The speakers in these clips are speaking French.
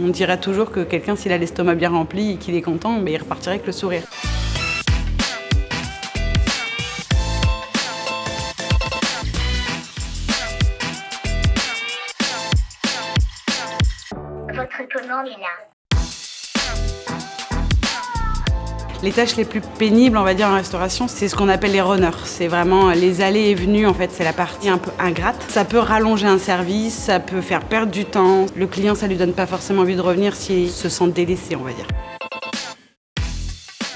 On dirait toujours que quelqu'un, s'il a l'estomac bien rempli et qu'il est content, il repartirait avec le sourire. Votre commande est là. Les tâches les plus pénibles, on va dire, en restauration, c'est ce qu'on appelle les runners. C'est vraiment les allées et venues, en fait, c'est la partie un peu ingrate. Ça peut rallonger un service, ça peut faire perdre du temps. Le client, ça lui donne pas forcément envie de revenir s'il se sent délaissé, on va dire.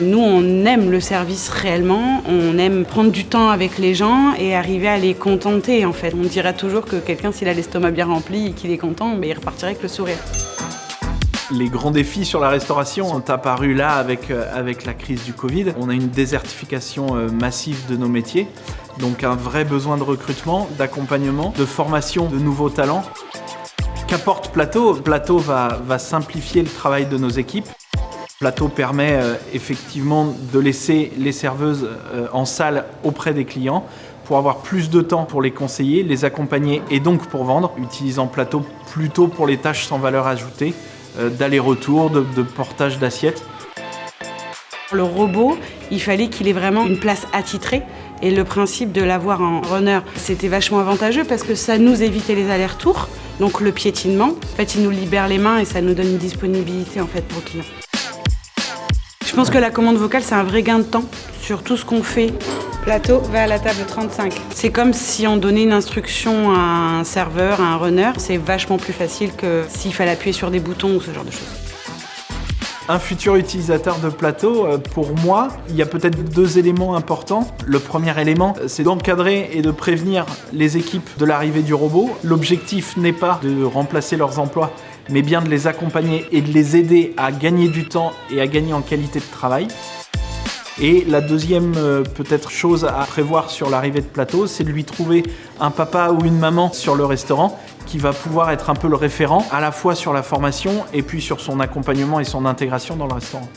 Nous, on aime le service réellement, on aime prendre du temps avec les gens et arriver à les contenter, en fait. On dirait toujours que quelqu'un, s'il a l'estomac bien rempli et qu'il est content, il repartirait avec le sourire. Les grands défis sur la restauration sont apparus là avec la crise du Covid. On a une désertification massive de nos métiers, donc un vrai besoin de recrutement, d'accompagnement, de formation de nouveaux talents. Qu'apporte Plateau ? Plateau va simplifier le travail de nos équipes. Plateau permet effectivement de laisser les serveuses en salle auprès des clients pour avoir plus de temps pour les conseiller, les accompagner et donc pour vendre, utilisant Plateau plutôt pour les tâches sans valeur ajoutée, d'aller-retour, de portage d'assiettes. Le robot, il fallait qu'il ait vraiment une place attitrée. Et le principe de l'avoir en runner, c'était vachement avantageux parce que ça nous évitait les allers-retours, donc le piétinement. En fait, il nous libère les mains et ça nous donne une disponibilité en fait, pour le client. Je pense que la commande vocale, c'est un vrai gain de temps sur tout ce qu'on fait. Plateau va à la table 35. C'est comme si on donnait une instruction à un serveur, à un runner. C'est vachement plus facile que s'il fallait appuyer sur des boutons ou ce genre de choses. Un futur utilisateur de Plateau, pour moi, il y a peut-être deux éléments importants. Le premier élément, c'est d'encadrer et de prévenir les équipes de l'arrivée du robot. L'objectif n'est pas de remplacer leurs emplois, mais bien de les accompagner et de les aider à gagner du temps et à gagner en qualité de travail. Et la deuxième peut-être chose à prévoir sur l'arrivée de Plateau, c'est de lui trouver un papa ou une maman sur le restaurant qui va pouvoir être un peu le référent, à la fois sur la formation et puis sur son accompagnement et son intégration dans le restaurant.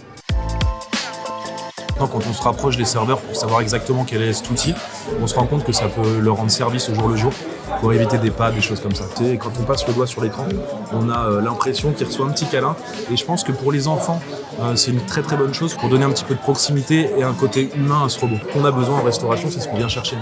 Quand on se rapproche des serveurs pour savoir exactement quel est cet outil, on se rend compte que ça peut leur rendre service au jour le jour pour éviter des pas, des choses comme ça. Et quand on passe le doigt sur l'écran, on a l'impression qu'il reçoit un petit câlin. Et je pense que pour les enfants, c'est une très très bonne chose pour donner un petit peu de proximité et un côté humain à ce robot. Qu'on a besoin en restauration, c'est ce qu'on vient chercher.